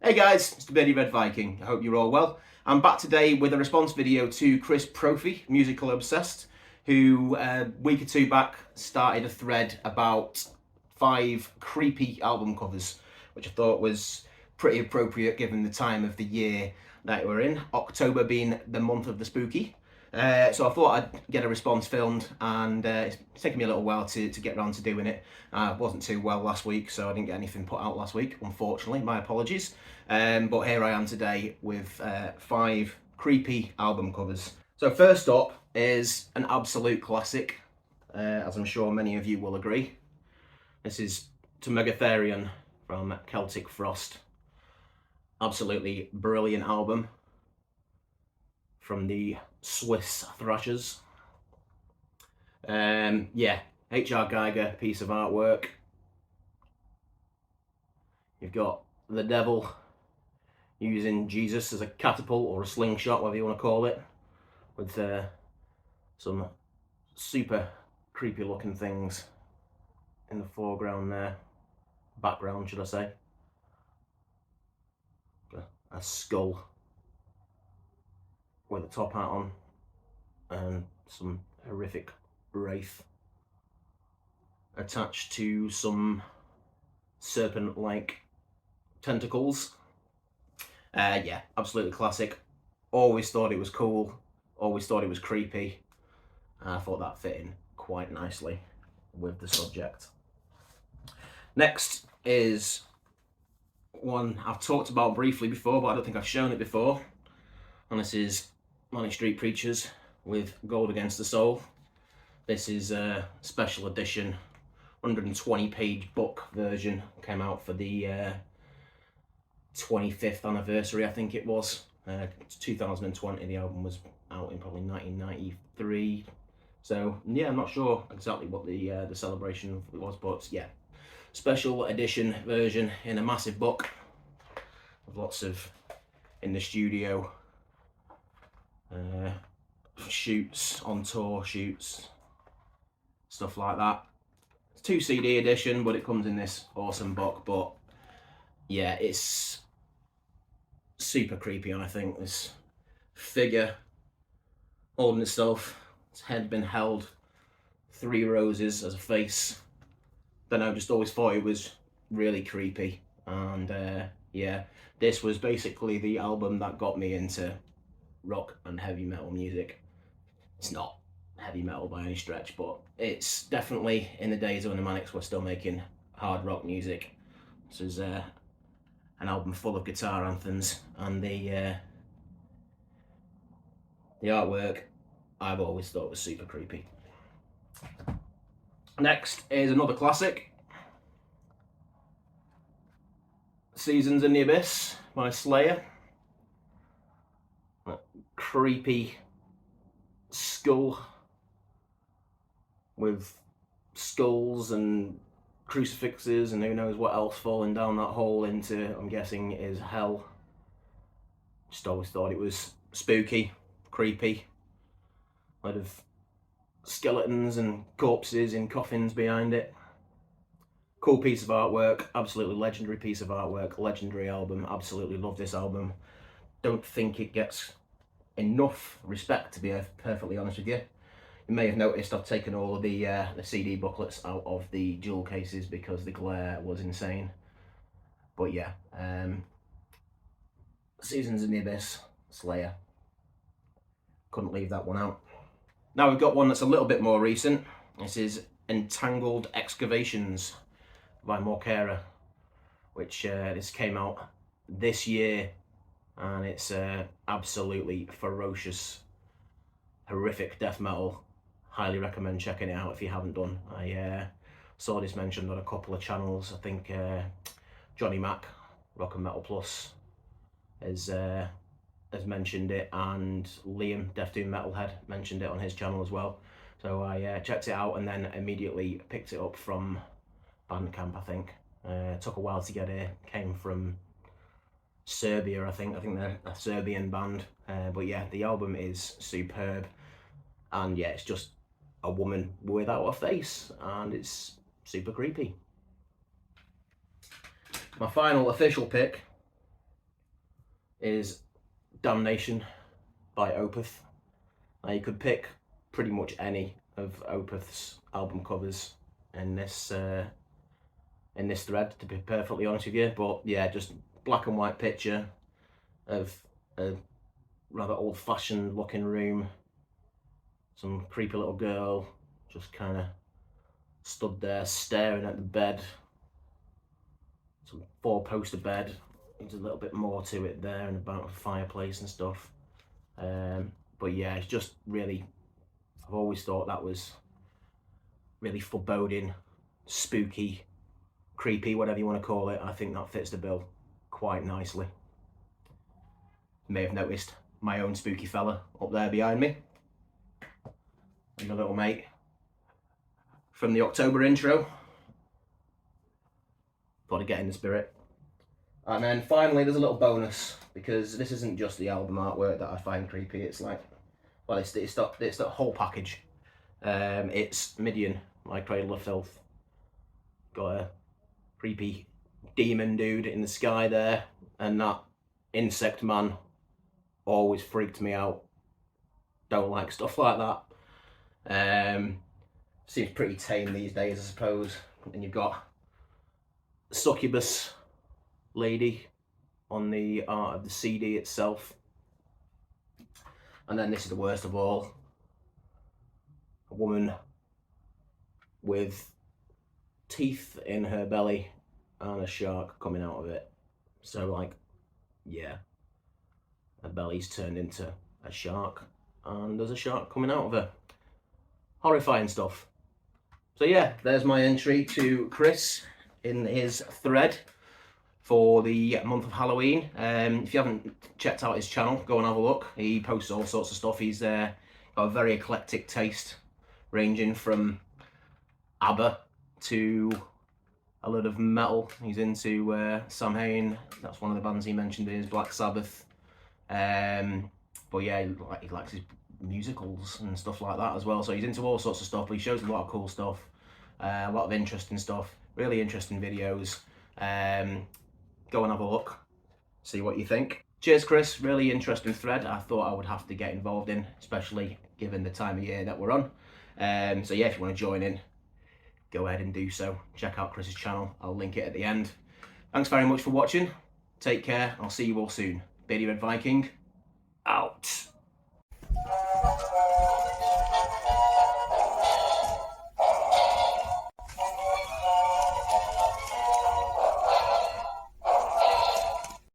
Hey guys, it's the Beardy Red Viking. I hope you're all well. I'm back today with a response video to Chris Propfe, Musical Obsessed, who a week or two back started a thread about 5 creepy album covers, which I thought was pretty appropriate given the time of the year that we're in, October being the month of the spooky. So I thought I'd get a response filmed, and it's taken me a little while to get around to doing it. I wasn't too well last week, so I didn't get anything put out last week, unfortunately, my apologies. But here I am today with 5 creepy album covers. So first up is an absolute classic, as I'm sure many of you will agree. This is To Megatherion from Celtic Frost. Absolutely brilliant album from the Swiss Thrashers. Yeah, H.R. Geiger piece of artwork. You've got the devil using Jesus as a catapult or a slingshot, whatever you want to call it, with some super creepy looking things in the foreground there, background should I say. A skull with a top hat on and some horrific wraith attached to some serpent-like tentacles. Yeah, absolutely classic. Always thought it was cool, always thought it was creepy, and I thought that fit in quite nicely with the subject. Next is one I've talked about briefly before, but I don't think I've shown it before, and this is Manic Street Preachers with Gold Against the Soul. This is a special edition 120-page book version, came out for the 25th anniversary, I think it was. 2020, the album was out in probably 1993. So yeah, I'm not sure exactly what the celebration was, but yeah, special edition version in a massive book with lots of in the studio shoots, on tour shoots, stuff like that. It's 2 CD edition, but it comes in this awesome book. But yeah, it's super creepy, and I think this figure holding itself, its head been held, 3 roses as a face. Then I just always thought it was really creepy, and yeah, this was basically the album that got me into rock and heavy metal music. It's not heavy metal by any stretch, but it's definitely in the days when the Manics were still making hard rock music. This is an album full of guitar anthems, and the artwork I've always thought was super creepy. Next is another classic, Seasons in the Abyss by Slayer. That creepy skull with skulls and crucifixes and who knows what else falling down that hole into, I'm guessing, is hell. Just always thought it was spooky, creepy. A lot of skeletons and corpses in coffins behind it. Cool piece of artwork, absolutely legendary piece of artwork, legendary album, absolutely love this album. Don't think it gets enough respect, to be perfectly honest with you. You may have noticed I've taken all of the CD booklets out of the jewel cases because the glare was insane. But yeah, Seasons in the Abyss, Slayer. Couldn't leave that one out. Now we've got one that's a little bit more recent. This is Entangled Excavations by Morkera, which this came out this year, and it's absolutely ferocious, horrific death metal. Highly recommend checking it out if you haven't done. I saw this mentioned on a couple of channels. I think Johnny Mac, Rock and Metal Plus, has mentioned it, and Liam, Death Doom Metalhead, mentioned it on his channel as well. So I checked it out and then immediately picked it up from Bandcamp, I think. Took a while to get here, came from Serbia, I think they're a Serbian band. But yeah, the album is superb, and yeah, it's just a woman without a face, and it's super creepy. My final official pick is Damnation by Opeth. Now you could pick pretty much any of Opeth's album covers in this thread, to be perfectly honest with you, but yeah, just black and white picture of a rather old-fashioned looking room, some creepy little girl just kind of stood there staring at the bed, some four-poster bed. There's a little bit more to it there, and about a fireplace and stuff. But yeah, it's just really, I've always thought that was really foreboding, spooky, creepy, whatever you want to call it. I think that fits the bill quite nicely. You may have noticed my own spooky fella up there behind me, and my little mate from the October intro. Thought I'd get in the spirit. And then finally there's a little bonus, because this isn't just the album artwork that I find creepy, it's like, well, it's the whole package. It's Midian, My Cradle of Filth. Got a creepy demon dude in the sky there, and that insect man always freaked me out. Don't like stuff like that. Seems pretty tame these days, I suppose. And you've got succubus lady on the art of the CD itself. And then this is the worst of all. A woman with teeth in her belly and a shark coming out of it. So like, yeah, her belly's turned into a shark and there's a shark coming out of her. Horrifying stuff. So yeah, there's my entry to Chris in his thread for the month of Halloween. If you haven't checked out his channel, go and have a look. He posts all sorts of stuff. He's got a very eclectic taste, ranging from ABBA to a lot of metal. He's into Samhain. That's one of the bands he mentioned is Black Sabbath. But yeah, he likes his musicals and stuff like that as well. So he's into all sorts of stuff. But he shows a lot of cool stuff, a lot of interesting stuff, really interesting videos. Go and have a look, see what you think. Cheers, Chris. Really interesting thread. I thought I would have to get involved in, especially given the time of year that we're on. So yeah, if you want to join in, go ahead and do so. Check out Chris's channel. I'll link it at the end. Thanks very much for watching. Take care. I'll see you all soon. Beardy Red Viking, out.